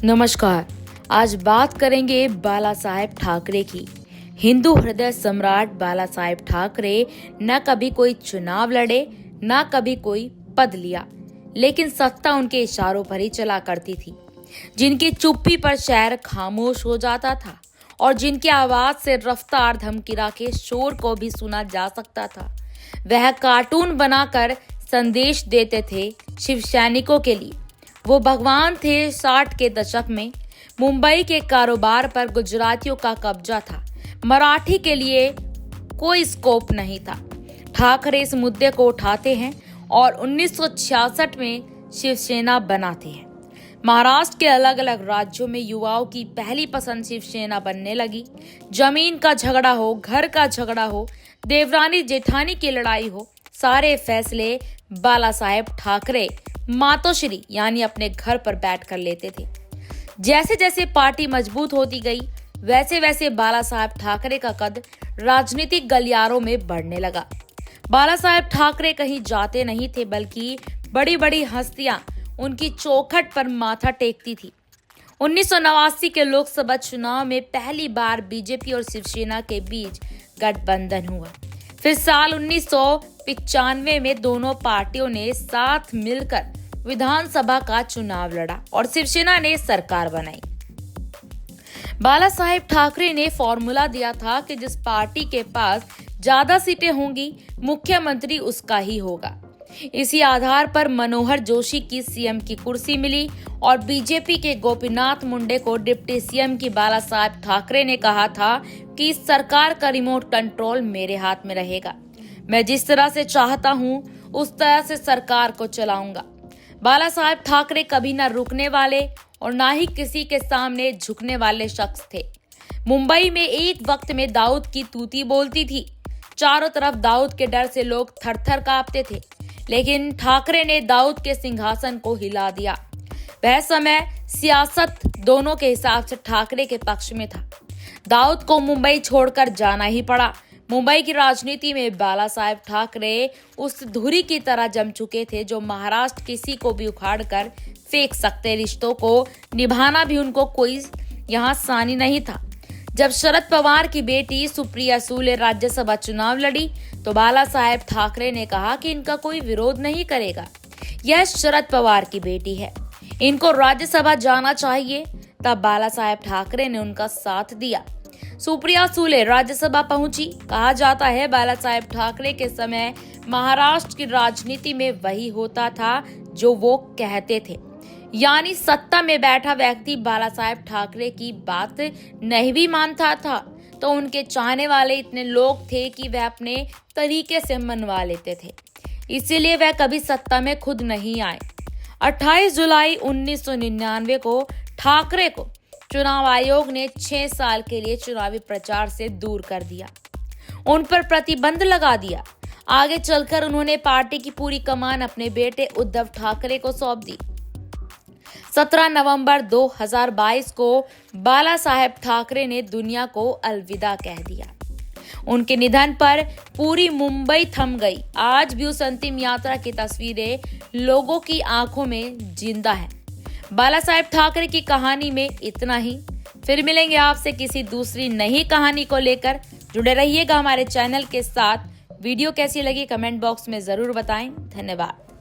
नमस्कार। आज बात करेंगे बाला साहेब ठाकरे की। हिंदू हृदय सम्राट बाला साहेब ठाकरे न कभी कोई चुनाव लड़े, न कभी कोई पद लिया, लेकिन सत्ता उनके इशारों पर ही चला करती थी। जिनकी चुप्पी पर शहर खामोश हो जाता था और जिनकी आवाज से रफ्तार धमकिरा के शोर को भी सुना जा सकता था। वह कार्टून बनाकर संदेश देते थे शिव सैनिकों के लिए। वो भगवान थे। 60 के दशक में मुंबई के कारोबार पर गुजरातियों का कब्जा था। मराठी के लिए कोई स्कोप नहीं था। ठाकरे इस मुद्दे को उठाते हैं और 1966 में शिवसेना बनाते हैं। महाराष्ट्र के अलग अलग राज्यों में युवाओं की पहली पसंद शिवसेना बनने लगी। जमीन का झगड़ा हो, घर का झगड़ा हो, देवरानी जेठानी की लड़ाई हो, सारे फैसले बाला साहेब ठाकरे मातोश्री यानी अपने घर पर बैठ कर लेते थे। जैसे जैसे पार्टी मजबूत होती गई, वैसे वैसे बाला साहेब ठाकरे का कद राजनीतिक गलियारों में बढ़ने लगा। बाला साहेब ठाकरे कहीं जाते नहीं थे, बल्कि बड़ी बड़ी हस्तियां उनकी चौखट पर माथा टेकती थी। 1989 के लोकसभा चुनाव में पहली बार बीजेपी और शिवसेना के बीच गठबंधन हुआ। फिर साल 1995 में दोनों पार्टियों ने साथ मिलकर विधानसभा का चुनाव लड़ा और शिवसेना ने सरकार बनाई। बाला साहेब ठाकरे ने फॉर्मूला दिया था कि जिस पार्टी के पास ज्यादा सीटें होंगी, मुख्यमंत्री उसका ही होगा। इसी आधार पर मनोहर जोशी की सीएम की कुर्सी मिली और बीजेपी के गोपीनाथ मुंडे को डिप्टी सीएम की बाला साहेब ठाकरे ने कहा था कि इस सरकार का रिमोट कंट्रोल मेरे हाथ में रहेगा। मैं जिस तरह से चाहता हूं उस तरह से सरकार को चलाऊंगा। बाला साहेब ठाकरे कभी न रुकने वाले और ना ही किसी के सामने झुकने वाले शख्स थे। मुंबई में एक वक्त में दाऊद की तूती बोलती थी। चारों तरफ दाऊद के डर से लोग थर थर कांपते थे, लेकिन ठाकरे ने दाऊद के सिंहासन को हिला दिया। वह समय सियासत दोनों के हिसाब से ठाकरे के पक्ष में था। दाऊद को मुंबई छोड़कर जाना ही पड़ा। मुंबई की राजनीति में बाला साहेब ठाकरे उस धुरी की तरह जम चुके थे जो महाराष्ट्र किसी को भी उखाड़ कर फेंक सकते। रिश्तों को निभाना भी उनको कोई यहाँ सानी नहीं था। जब शरद पवार की बेटी सुप्रिया सुले राज्यसभा चुनाव लड़ी तो बाला साहेब ठाकरे ने कहा कि इनका कोई विरोध नहीं करेगा। यह शरद पवार की बेटी है, इनको राज्यसभा जाना चाहिए। तब बाला साहेब ठाकरे ने उनका साथ दिया। सुप्रिया सुले राज्यसभा पहुंची। कहा जाता है बाला साहेब ठाकरे के समय महाराष्ट्र की राजनीति में वही होता था जो वो कहते थे, यानी सत्ता में बैठा व्यक्ति बाला साहेब ठाकरे की बात नहीं भी मानता था तो उनके चाहने वाले इतने लोग थे कि वह अपने तरीके से मनवा लेते थे। इसीलिए वह कभी सत्ता में खुद नहीं आए। 28 जुलाई 1999 को ठाकरे को चुनाव आयोग ने 6 साल के लिए चुनावी प्रचार से दूर कर दिया। उन पर प्रतिबंध लगा दिया। आगे चलकर उन्होंने पार्टी की पूरी कमान अपने बेटे उद्धव ठाकरे को सौंप दी। 17 नवंबर 2022 को बाला साहेब ठाकरे ने दुनिया को अलविदा कह दिया। उनके निधन पर पूरी मुंबई थम गई। आज भी उस अंतिम यात्रा की तस्वीरें लोगों की आंखों में जिंदा है। बाला साहेब ठाकरे की कहानी में इतना ही। फिर मिलेंगे आपसे किसी दूसरी नई कहानी को लेकर। जुड़े रहिएगा हमारे चैनल के साथ। वीडियो कैसी लगी कमेंट बॉक्स में जरूर बताएं। धन्यवाद।